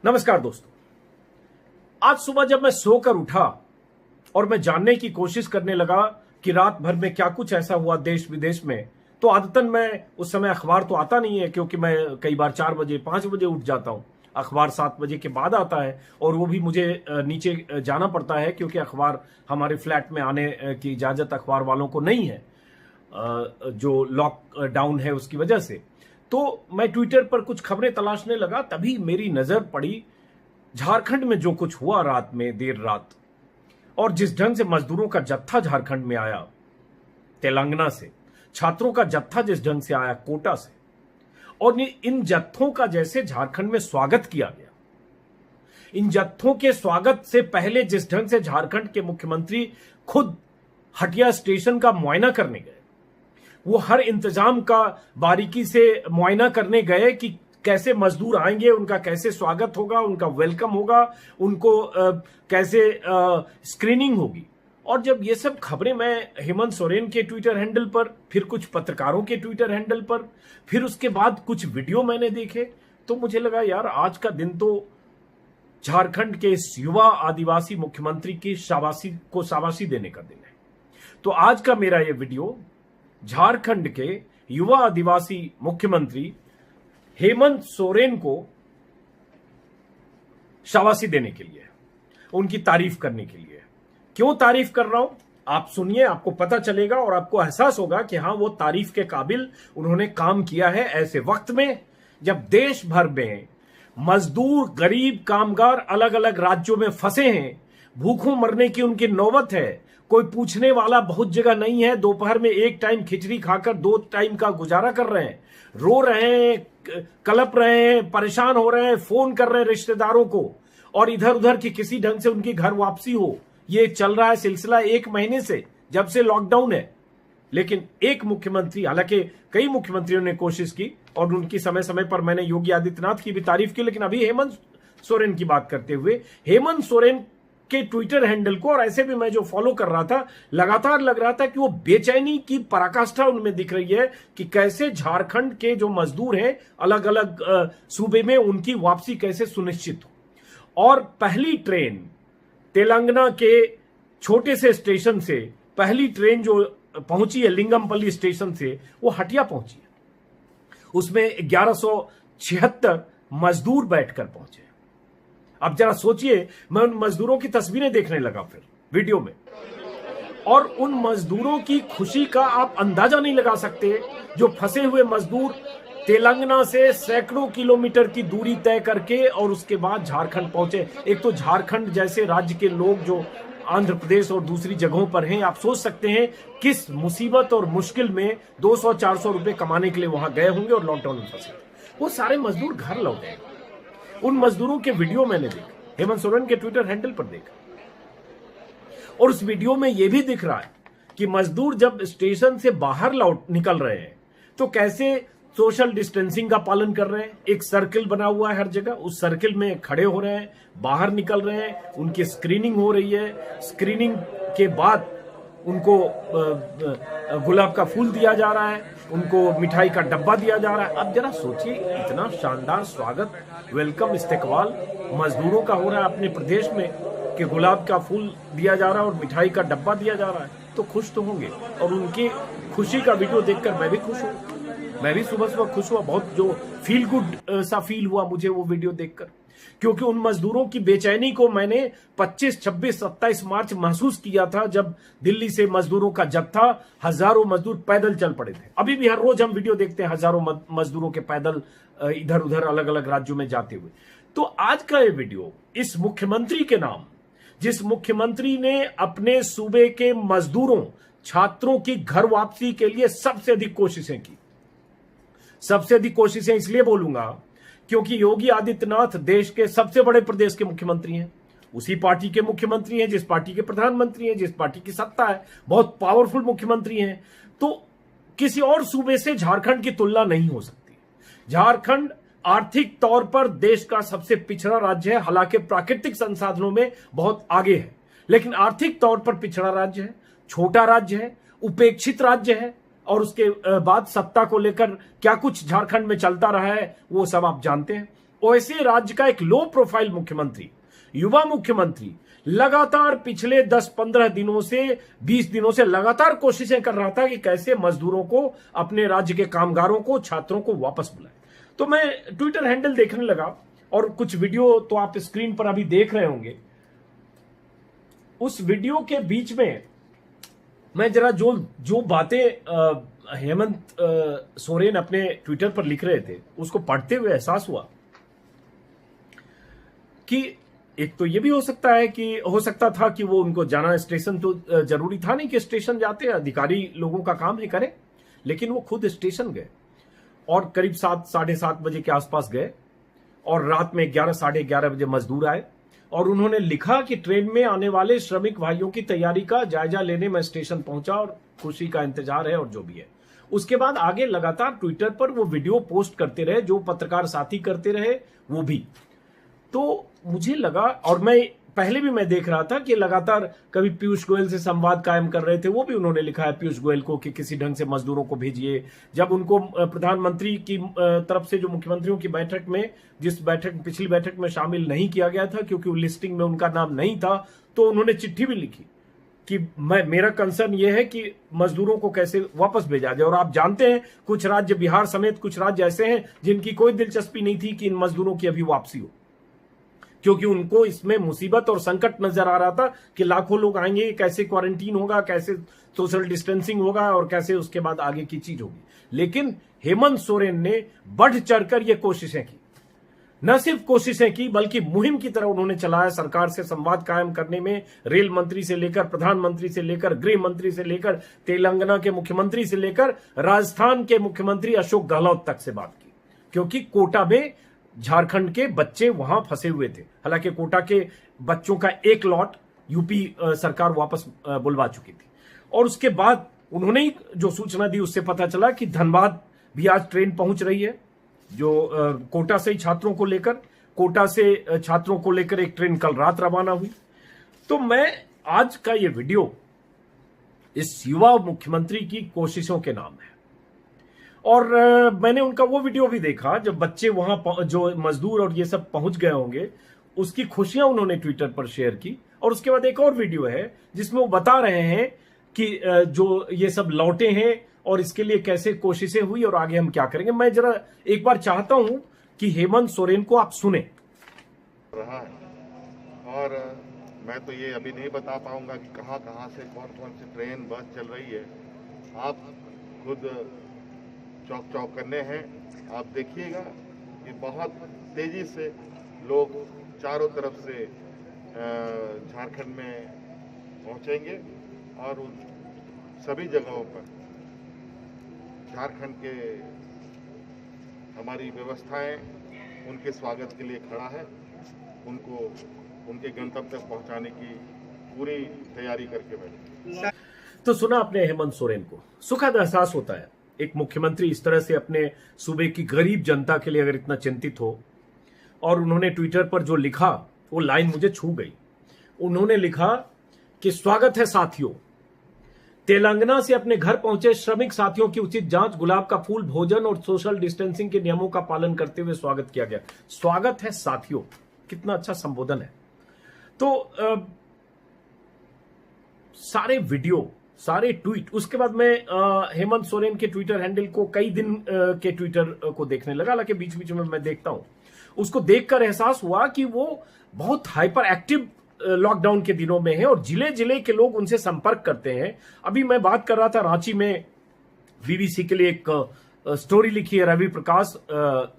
नमस्कार दोस्तों। आज सुबह जब मैं सोकर उठा और मैं जानने की कोशिश करने लगा कि रात भर में क्या कुछ ऐसा हुआ देश विदेश में, तो आदतन मैं उस समय अखबार तो आता नहीं है क्योंकि मैं कई बार 4 बजे 5 बजे उठ जाता हूं। अखबार 7 बजे के बाद आता है और वो भी मुझे नीचे जाना पड़ता है क्योंकि अखबार हमारे फ्लैट में आने की इजाजत अखबार वालों को नहीं है, जो लॉकडाउन है उसकी वजह से। तो मैं ट्विटर पर कुछ खबरें तलाशने लगा, तभी मेरी नजर पड़ी झारखंड में जो कुछ हुआ रात में, देर रात, और जिस ढंग से मजदूरों का जत्था झारखंड में आया तेलंगाना से, छात्रों का जत्था जिस ढंग से आया कोटा से, और इन जत्थों का जैसे झारखंड में स्वागत किया गया। इन जत्थों के स्वागत से पहले जिस ढंग से झारखंड के मुख्यमंत्री खुद हटिया स्टेशन का मुआयना करने गए, वो हर इंतजाम का बारीकी से मुआयना करने गए कि कैसे मजदूर आएंगे, उनका कैसे स्वागत होगा, उनका वेलकम होगा, उनको कैसे स्क्रीनिंग होगी। और जब ये सब खबरें मैं हेमंत सोरेन के ट्विटर हैंडल पर, फिर कुछ पत्रकारों के ट्विटर हैंडल पर, फिर उसके बाद कुछ वीडियो मैंने देखे, तो मुझे लगा यार आज का दिन तो झारखंड के इस युवा आदिवासी मुख्यमंत्री की शाबाशी देने का दिन है। तो आज का मेरा ये वीडियो झारखंड के युवा आदिवासी मुख्यमंत्री हेमंत सोरेन को शाबाशी देने के लिए, उनकी तारीफ करने के लिए। क्यों तारीफ कर रहा हूं आप सुनिए, आपको पता चलेगा और आपको एहसास होगा कि हां वो तारीफ के काबिल उन्होंने काम किया है ऐसे वक्त में जब देश भर में मजदूर, गरीब, कामगार अलग अलग राज्यों में फंसे हैं, भूखों मरने की उनकी नौबत है, कोई पूछने वाला बहुत जगह नहीं है, दोपहर में एक टाइम खिचड़ी खाकर 2 टाइम का गुजारा कर रहे हैं, रो रहे हैं, कलप रहे हैं, परेशान हो रहे हैं, फोन कर रहे हैं रिश्तेदारों को, और इधर उधर की किसी ढंग से उनकी घर वापसी हो। ये चल रहा है सिलसिला 1 महीने से, जब से लॉकडाउन है। लेकिन एक मुख्यमंत्री, हालांकि कई मुख्यमंत्रियों ने कोशिश की और उनकी समय समय पर मैंने योगी आदित्यनाथ की भी तारीफ की, लेकिन अभी हेमंत सोरेन की बात करते हुए हेमंत सोरेन के ट्विटर हैंडल को, और ऐसे भी मैं जो फॉलो कर रहा था, लगातार लग रहा था कि वो बेचैनी की पराकाष्ठा उनमें दिख रही है कि कैसे झारखंड के जो मजदूर हैं अलग अलग सूबे में, उनकी वापसी कैसे सुनिश्चित हो। और पहली ट्रेन तेलंगाना के छोटे से स्टेशन से, पहली ट्रेन जो पहुंची है लिंगमपल्ली स्टेशन से, वो हटिया पहुंची है। उसमें 1176 मजदूर बैठकर पहुंचे। अब जरा सोचिए, मैं उन मजदूरों की तस्वीरें देखने लगा फिर वीडियो में, और उन मजदूरों की खुशी का आप अंदाजा नहीं लगा सकते, जो फंसे हुए मजदूर तेलंगाना से सैकड़ों किलोमीटर की दूरी तय करके और उसके बाद झारखंड पहुंचे। एक तो झारखंड जैसे राज्य के लोग जो आंध्र प्रदेश और दूसरी जगहों पर हैं, आप सोच सकते हैं किस मुसीबत और मुश्किल में 200-400 रुपए कमाने के लिए वहां गए होंगे और लॉकडाउन में फंसे। वो सारे मजदूर घर लौटे। उन मजदूरों के वीडियो मैंने देखे, हेमंत सोरेन के ट्विटर हैंडल पर देखा, और उस वीडियो में यह भी दिख रहा है कि मजदूर जब स्टेशन से बाहर निकल रहे हैं तो कैसे सोशल डिस्टेंसिंग का पालन कर रहे हैं। एक सर्किल बना हुआ है हर जगह, उस सर्किल में खड़े हो रहे हैं, बाहर निकल रहे हैं, उनकी स्क्रीनिंग हो रही है। स्क्रीनिंग के बाद उनको गुलाब का फूल दिया जा रहा है, उनको मिठाई का डब्बा दिया जा रहा है। अब जरा सोचिए, इतना शानदार स्वागत, वेलकम, इस्तेकबाल मजदूरों का हो रहा है अपने प्रदेश में कि गुलाब का फूल दिया जा रहा है और मिठाई का डब्बा दिया जा रहा है, तो खुश तो होंगे। और उनकी खुशी का वीडियो देखकर मैं भी खुश हूं। मैं भी सुबह खुश हुआ, बहुत जो फील गुड सा फील हुआ मुझे वो वीडियो देखकर, क्योंकि उन मजदूरों की बेचैनी को मैंने 25, 26, 27 मार्च महसूस किया था, जब दिल्ली से मजदूरों का जत्था, हजारों मजदूर पैदल चल पड़े थे। अभी भी हर रोज हम वीडियो देखते हैं हजारों मजदूरों के पैदल इधर उधर अलग अलग राज्यों में जाते हुए। तो आज का ये वीडियो इस मुख्यमंत्री के नाम, जिस मुख्यमंत्री ने अपने सूबे के मजदूरों, छात्रों की घर वापसी के लिए सबसे अधिक कोशिशें की। सबसे अधिक कोशिशें इसलिए बोलूंगा क्योंकि योगी आदित्यनाथ देश के सबसे बड़े प्रदेश के मुख्यमंत्री हैं, उसी पार्टी के मुख्यमंत्री हैं जिस पार्टी के प्रधानमंत्री हैं, जिस पार्टी की सत्ता है, बहुत पावरफुल मुख्यमंत्री हैं। तो किसी और सूबे से झारखंड की तुलना नहीं हो सकती। झारखंड आर्थिक तौर पर देश का सबसे पिछड़ा राज्य है, हालांकि प्राकृतिक संसाधनों में बहुत आगे है, लेकिन आर्थिक तौर पर पिछड़ा राज्य है, छोटा राज्य है, उपेक्षित राज्य है। और उसके बाद सत्ता को लेकर क्या कुछ झारखंड में चलता रहा है वो सब आप जानते हैं। वैसे राज्य का एक लो प्रोफाइल मुख्यमंत्री, युवा मुख्यमंत्री लगातार पिछले 10-15 दिनों से 20 दिनों से लगातार कोशिशें कर रहा था कि कैसे मजदूरों को, अपने राज्य के कामगारों को, छात्रों को वापस बुलाए। तो मैं ट्विटर हैंडल देखने लगा और कुछ वीडियो तो आप स्क्रीन पर अभी देख रहे होंगे। उस वीडियो के बीच में मैं जरा जो बातें हेमंत सोरेन अपने ट्विटर पर लिख रहे थे उसको पढ़ते हुए एहसास हुआ कि एक तो ये भी हो सकता था कि वो उनको जाना, स्टेशन तो जरूरी था नहीं कि स्टेशन जाते, अधिकारी लोगों का काम है करें, लेकिन वो खुद स्टेशन गए और करीब 7-7:30 बजे के आसपास गए और रात में 11-11:30 बजे मजदूर आए और उन्होंने लिखा कि ट्रेन में आने वाले श्रमिक भाइयों की तैयारी का जायजा लेने मैं स्टेशन पहुंचा और खुशी का इंतजार है और जो भी है। उसके बाद आगे लगातार ट्विटर पर वो वीडियो पोस्ट करते रहे, जो पत्रकार साथी करते रहे वो भी। तो मुझे लगा, और पहले भी मैं देख रहा था कि लगातार कभी पीयूष गोयल से संवाद कायम कर रहे थे, वो भी उन्होंने लिखा है पीयूष गोयल को कि किसी ढंग से मजदूरों को भेजिए। जब उनको प्रधानमंत्री की तरफ से जो मुख्यमंत्रियों की बैठक में, पिछली बैठक में शामिल नहीं किया गया था क्योंकि लिस्टिंग में उनका नाम नहीं था, तो उन्होंने चिट्ठी भी लिखी कि मेरा कंसर्न ये है कि मजदूरों को कैसे वापस भेजा जाए। और आप जानते हैं कुछ राज्य, बिहार समेत कुछ राज्य ऐसे हैं जिनकी कोई दिलचस्पी नहीं थी कि इन मजदूरों की अभी वापसी हो, क्योंकि उनको इसमें मुसीबत और संकट नजर आ रहा था कि लाखों लोग आएंगे, कैसे क्वारंटीन होगा, कैसे सोशल डिस्टेंसिंग होगा और कैसे उसके बाद आगे की चीज होगी। लेकिन हेमंत सोरेन ने बढ़ चढ़कर ये कोशिशें की, न सिर्फ कोशिशें की बल्कि मुहिम की तरह उन्होंने चलाया सरकार से संवाद कायम करने में। रेल मंत्री से लेकर, प्रधानमंत्री से लेकर, गृह मंत्री से लेकर, तेलंगाना के मुख्यमंत्री से लेकर राजस्थान के मुख्यमंत्री अशोक गहलोत तक से बात की, क्योंकि कोटा में झारखंड के बच्चे वहां फंसे हुए थे। हालांकि कोटा के बच्चों का एक लॉट यूपी सरकार वापस बुलवा चुकी थी। और उसके बाद उन्होंने ही जो सूचना दी उससे पता चला कि धनबाद भी आज ट्रेन पहुंच रही है, जो कोटा से ही छात्रों को लेकर, कोटा से छात्रों को लेकर एक ट्रेन कल रात रवाना हुई। तो मैं आज का ये वीडियो इस युवा मुख्यमंत्री की कोशिशों के नाम है। और मैंने उनका वो वीडियो भी देखा जब बच्चे वहां, जो मजदूर और ये सब पहुंच गए होंगे, उसकी खुशियां उन्होंने ट्विटर पर शेयर की। और उसके बाद एक और वीडियो है जिसमें वो बता रहे हैं कि जो ये सब लौटे हैं और इसके लिए कैसे कोशिशें हुई और आगे हम क्या करेंगे। मैं जरा एक बार चाहता हूं कि हेमंत सोरेन को आप सुने। रहा है और मैं तो ये अभी नहीं बता पाऊंगा कि कहां कहां से कौन कौन सी ट्रेन बस चल रही है। आप खुद चौक चौक करने हैं, आप देखिएगा कि बहुत तेजी से लोग चारों तरफ से झारखंड में पहुंचेंगे और उन सभी जगहों पर झारखंड के हमारी व्यवस्थाएं उनके स्वागत के लिए खड़ा है, उनको उनके गंतव्य तक पहुंचाने की पूरी तैयारी करके बैठे। तो सुना आपने हेमंत सोरेन को, सुखद एहसास होता है एक मुख्यमंत्री इस तरह से अपने सूबे की गरीब जनता के लिए अगर इतना चिंतित हो। और उन्होंने ट्विटर पर जो लिखा वो लाइन मुझे छू गई। उन्होंने लिखा कि स्वागत है साथियों, तेलंगाना से अपने घर पहुंचे श्रमिक साथियों की उचित जांच, गुलाब का फूल, भोजन और सोशल डिस्टेंसिंग के नियमों का पालन करते हुए स्वागत किया गया। स्वागत है साथियों, कितना अच्छा संबोधन है। तो सारे वीडियो, सारे ट्वीट, उसके बाद मैं हेमंत सोरेन के ट्विटर हैंडल को कई दिन के ट्विटर को देखने लगा, हालांकि बीच बीच में मैं देखता हूं। उसको देखकर एहसास हुआ कि वो बहुत हाइपर एक्टिव लॉकडाउन के दिनों में है और जिले जिले के लोग उनसे संपर्क करते हैं। अभी मैं बात कर रहा था, रांची में बीबीसी के लिए एक स्टोरी लिखी है रवि प्रकाश,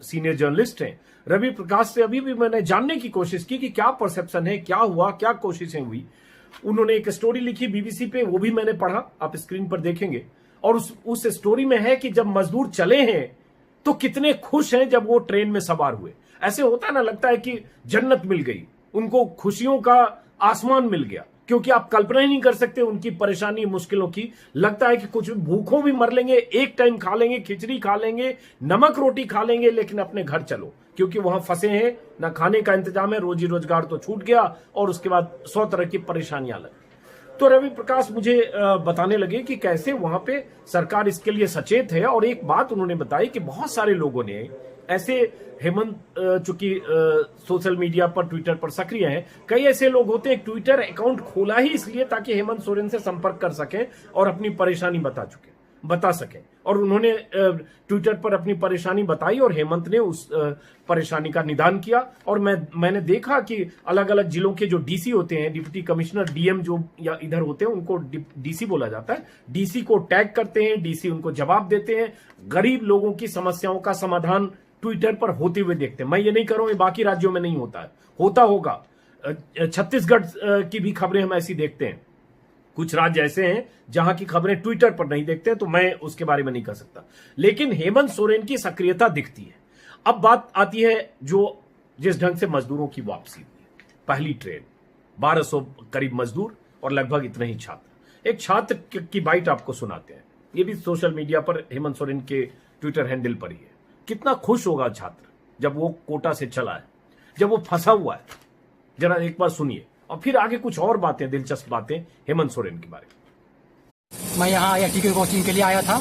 सीनियर जर्नलिस्ट हैं। रवि प्रकाश से अभी भी मैंने जानने की कोशिश की कि क्या परसेप्शन है, क्या हुआ, क्या कोशिशें हुई। उन्होंने एक स्टोरी लिखी बीबीसी पे, वो भी मैंने पढ़ा, आप स्क्रीन पर देखेंगे। और उस स्टोरी में है कि जब मजदूर चले हैं तो कितने खुश हैं जब वो ट्रेन में सवार हुए। ऐसे होता ना, लगता है कि जन्नत मिल गई, उनको खुशियों का आसमान मिल गया, क्योंकि आप कल्पना ही नहीं कर सकते उनकी परेशानी, मुश्किलों की। लगता है कि कुछ भूखों भी मर लेंगे, एक टाइम खा लेंगे, खिचड़ी खा लेंगे, नमक रोटी खा लेंगे, लेकिन अपने घर चलो, क्योंकि वहां फंसे हैं, ना खाने का इंतजाम है, रोजी रोजगार तो छूट गया और उसके बाद 100 तरह की परेशानियां लगी। तो रवि प्रकाश मुझे बताने लगे कि कैसे वहां पे सरकार इसके लिए सचेत है। और एक बात उन्होंने बताई कि बहुत सारे लोगों ने ऐसे हेमंत चूंकि सोशल मीडिया पर ट्विटर पर सक्रिय हैं, कई ऐसे लोग होते हैं ट्विटर अकाउंट खोला ही इसलिए ताकि हेमंत सोरेन से संपर्क कर सकें और अपनी परेशानी बता सकें। और उन्होंने ट्विटर पर अपनी परेशानी बताई और हेमंत ने उस परेशानी का निदान किया। और मैंने देखा कि अलग अलग जिलों के जो डीसी होते हैं, डिप्टी कमिश्नर, डीएम जो या इधर होते हैं, उनको डीसी बोला जाता है, डीसी को टैग करते हैं, डीसी उनको जवाब देते हैं, गरीब लोगों की समस्याओं का समाधान ट्विटर पर होते हुए देखते हैं। मैं ये नहीं कर रहा हूं ये बाकी राज्यों में नहीं होता है, होता होगा। छत्तीसगढ़ की भी खबरें हम ऐसी देखते हैं। कुछ राज्य ऐसे हैं जहां की खबरें ट्विटर पर नहीं देखते, तो मैं उसके बारे में नहीं कर सकता। लेकिन हेमंत सोरेन की सक्रियता दिखती है। अब बात आती है जो जिस ढंग से मजदूरों की वापसी हुई, पहली ट्रेन 1200 करीब मजदूर और लगभग इतने ही छात्र। एक छात्र की बाइट आपको सुनाते हैं, ये भी सोशल मीडिया पर हेमंत सोरेन के ट्विटर हैंडल पर ही है। कितना खुश होगा छात्र जब वो कोटा से चला है, जब वो फंसा हुआ है। जरा एक बार सुनिए और फिर आगे कुछ और बातें, दिलचस्प बातें हेमंत सोरेन के बारे में। मैं यहाँ IIT की कोचिंग के लिए आया था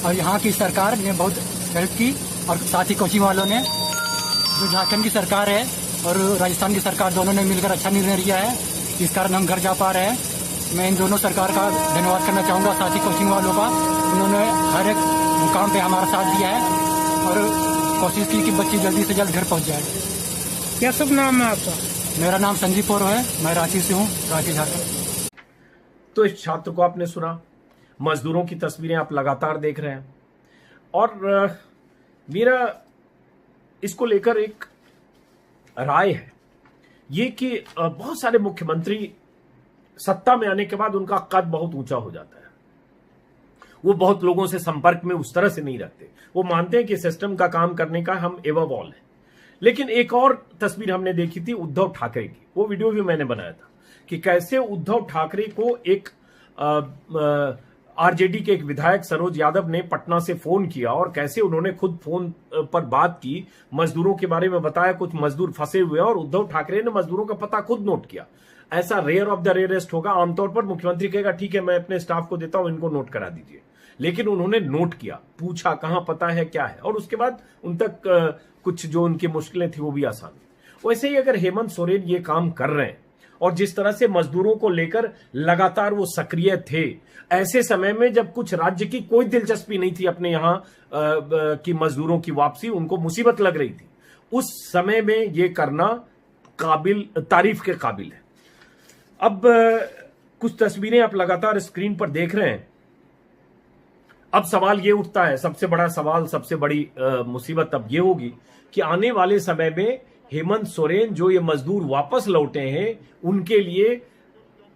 और यहाँ की सरकार ने बहुत हेल्प की और साथ ही कोचिंग वालों ने, जो झारखंड की सरकार है और राजस्थान की सरकार, दोनों ने मिलकर अच्छा निर्णय लिया है। इस कारण हम घर जा पा रहे हैं। मैं इन दोनों सरकार का धन्यवाद करना चाहूँगा, साथ ही कोचिंग वालों का। उन्होंने हर एक मुकाम पे हमारा साथ दिया है और कोशिश की कि बच्चे जल्दी से जल्द घर पहुँच जाए। क्या शुभ नाम है आपका? मेरा नाम संजीव पौर है, मैं रांची से हूँ, रांची झारखंड। तो इस छात्र को आपने सुना, मजदूरों की तस्वीरें आप लगातार देख रहे हैं। और मेरा इसको लेकर एक राय है ये कि बहुत सारे मुख्यमंत्री सत्ता में आने के बाद उनका कद बहुत ऊंचा हो जाता है। वो बहुत लोगों से संपर्क में उस तरह से नहीं रहते। वो मानते हैं कि सिस्टम का काम करने का हम एवब ऑल है। लेकिन एक और तस्वीर हमने देखी थी उद्धव ठाकरे की, वो वीडियो भी मैंने बनाया था कि कैसे उद्धव ठाकरे को एक आरजेडी के एक विधायक सरोज यादव ने पटना से फोन किया और कैसे उन्होंने खुद फोन पर बात की, मजदूरों के बारे में बताया, कुछ मजदूर फंसे हुए और उद्धव ठाकरे ने मजदूरों का पता खुद नोट किया। ऐसा रेयर ऑफ द रेयरेस्ट होगा। आमतौर पर मुख्यमंत्री कहेगा ठीक है मैं अपने स्टाफ को देता हूं, इनको नोट करा दीजिए। लेकिन उन्होंने नोट किया, पूछा कहां पता है क्या है, और उसके बाद उन तक कुछ जो उनकी मुश्किलें थी वो भी आसान हुई। वैसे ही अगर हेमंत सोरेन ये काम कर रहे हैं और जिस तरह से मजदूरों को लेकर लगातार वो सक्रिय थे, ऐसे समय में जब कुछ राज्य की कोई दिलचस्पी नहीं थी अपने यहां की मजदूरों की वापसी, उनको मुसीबत लग रही थी, उस समय में ये करना तारीफ के काबिल है। अब कुछ तस्वीरें आप लगातार स्क्रीन पर देख रहे हैं। अब सवाल ये उठता है, सबसे बड़ा सवाल, सबसे बड़ी मुसीबत अब ये होगी कि आने वाले समय में हेमंत सोरेन जो ये मजदूर वापस लौटे हैं उनके लिए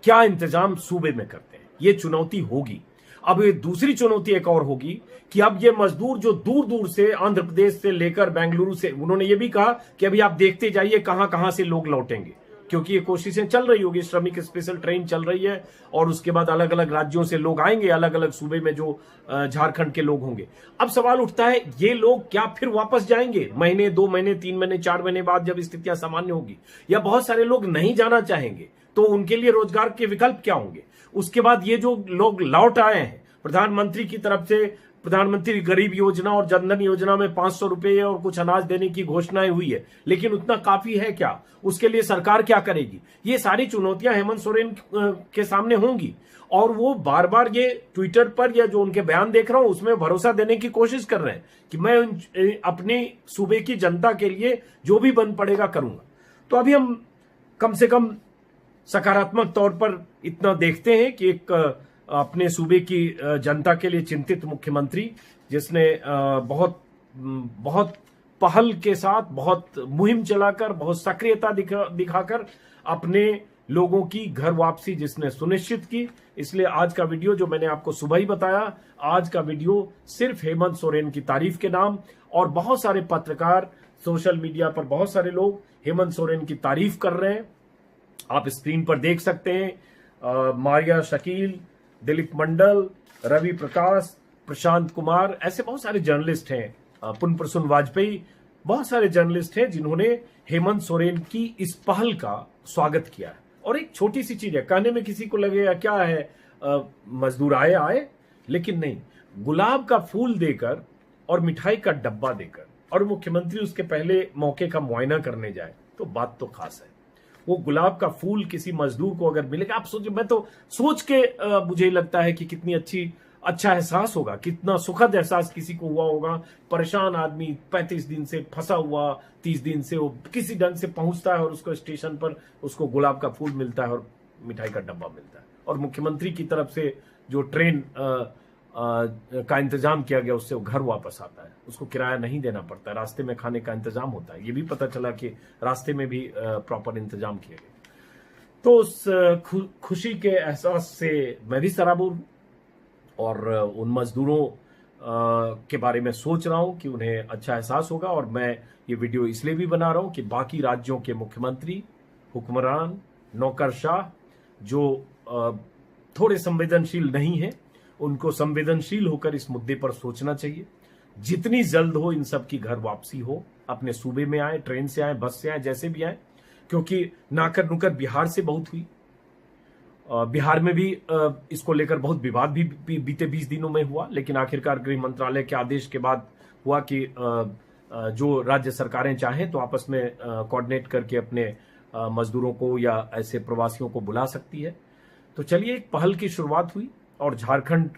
क्या इंतजाम सूबे में करते हैं, ये चुनौती होगी। अब ये दूसरी चुनौती एक और होगी कि अब ये मजदूर जो दूर दूर से, आंध्र प्रदेश से लेकर बेंगलुरु से, उन्होंने ये भी कहा कि अभी आप देखते जाइए कहां कहां से लोग लौटेंगे, क्योंकि ये कोशिशें चल रही होगी, श्रमिक स्पेशल ट्रेन चल रही है और उसके बाद अलग अलग राज्यों से लोग आएंगे, अलग अलग सूबे में जो झारखंड के लोग होंगे। अब सवाल उठता है ये लोग क्या फिर वापस जाएंगे महीने, 2 महीने, 3 महीने, 4 महीने बाद जब स्थितियां सामान्य होगी, या बहुत सारे लोग नहीं जाना चाहेंगे, तो उनके लिए रोजगार के विकल्प क्या होंगे। उसके बाद ये जो लोग लौट आए हैं, प्रधानमंत्री की तरफ से प्रधानमंत्री गरीब योजना और जनधन योजना में 500 रुपए और कुछ अनाज देने की घोषणाएं हुई है, लेकिन उतना काफी है क्या, उसके लिए सरकार क्या करेगी, ये सारी चुनौतियां हेमंत सोरेन के सामने होंगी। और वो बार बार ये ट्विटर पर या जो उनके बयान देख रहा हूं उसमें भरोसा देने की कोशिश कर रहे हैं कि मैं अपने सूबे की जनता के लिए जो भी बन पड़ेगा करूंगा। तो अभी हम कम से कम सकारात्मक तौर पर इतना देखते हैं कि एक अपने सूबे की जनता के लिए चिंतित मुख्यमंत्री, जिसने बहुत पहल के साथ, बहुत मुहिम चलाकर, बहुत सक्रियता दिखाकर अपने लोगों की घर वापसी जिसने सुनिश्चित की। इसलिए आज का वीडियो जो मैंने आपको सुबह ही बताया, आज का वीडियो सिर्फ हेमंत सोरेन की तारीफ के नाम, और बहुत सारे पत्रकार, सोशल मीडिया पर बहुत सारे लोग हेमंत सोरेन की तारीफ कर रहे हैं। आप स्क्रीन पर देख सकते हैं मारिया शकील, दिलीप मंडल, रवि प्रकाश, प्रशांत कुमार, ऐसे बहुत सारे जर्नलिस्ट हैं, पुन प्रसून वाजपेयी, बहुत सारे जर्नलिस्ट हैं जिन्होंने हेमंत सोरेन की इस पहल का स्वागत किया है। और एक छोटी सी चीज है, कहने में किसी को लगेगा क्या है, मजदूर आए, लेकिन नहीं, गुलाब का फूल देकर और मिठाई का डब्बा देकर और मुख्यमंत्री उसके पहले मौके का मुआयना करने जाए तो बात तो खास है। वो गुलाब का फूल किसी मजदूर को अगर मिलेगा, आप सोचिए, मैं तो सोच के मुझे लगता है कि कितनी अच्छा एहसास होगा, कितना सुखद एहसास किसी को हुआ होगा। परेशान आदमी 35 दिन से फंसा हुआ, 30 दिन से वो किसी ढंग से पहुंचता है और उसको स्टेशन पर उसको गुलाब का फूल मिलता है और मिठाई का डब्बा मिलता है, और मुख्यमंत्री की तरफ से जो ट्रेन का इंतजाम किया गया उससे वो घर वापस आता है, उसको किराया नहीं देना पड़ता, रास्ते में खाने का इंतजाम होता है। ये भी पता चला कि रास्ते में भी प्रॉपर इंतजाम किए गए। तो उस खुशी के एहसास से मैं भी सराबोर हूं और उन मजदूरों के बारे में सोच रहा हूं कि उन्हें अच्छा एहसास होगा। और मैं ये वीडियो इसलिए भी बना रहा हूं कि बाकी राज्यों के मुख्यमंत्री, हुक्मरान, नौकरशाह जो थोड़े संवेदनशील नहीं हैं, उनको संवेदनशील होकर इस मुद्दे पर सोचना चाहिए। जितनी जल्द हो इन सब की घर वापसी हो, अपने सूबे में आए, ट्रेन से आए, बस से आए, जैसे भी आए, क्योंकि नाकर नुकर बिहार से बहुत हुई। बिहार में भी इसको लेकर बहुत विवाद भी बीते 20 दिनों में हुआ, लेकिन आखिरकार गृह मंत्रालय के आदेश के बाद हुआ कि जो राज्य सरकारें चाहें तो आपस में कोऑर्डिनेट करके अपने मजदूरों को या ऐसे प्रवासियों को बुला सकती है। तो चलिए, एक पहल की शुरुआत हुई और झारखंड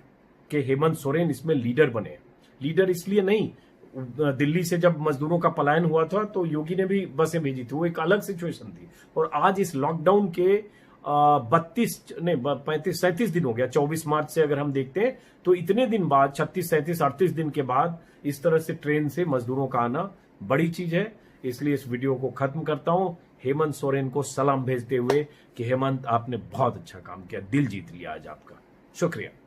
के हेमंत सोरेन इसमें लीडर बने। लीडर इसलिए नहीं, दिल्ली से जब मजदूरों का पलायन हुआ था तो योगी ने भी बसें भेजी थी, वो एक अलग सिचुएशन थी। और आज इस लॉकडाउन के 35-37 दिन हो गया, 24 मार्च से अगर हम देखते हैं तो इतने दिन बाद, 36, 37, 38 दिन के बाद इस तरह से ट्रेन से मजदूरों का आना बड़ी चीज है। इसलिए इस वीडियो को खत्म करता हूं हेमंत सोरेन को सलाम भेजते हुए कि हेमंत, आपने बहुत अच्छा काम किया, दिल जीत लिया आज आपका। शुक्रिया।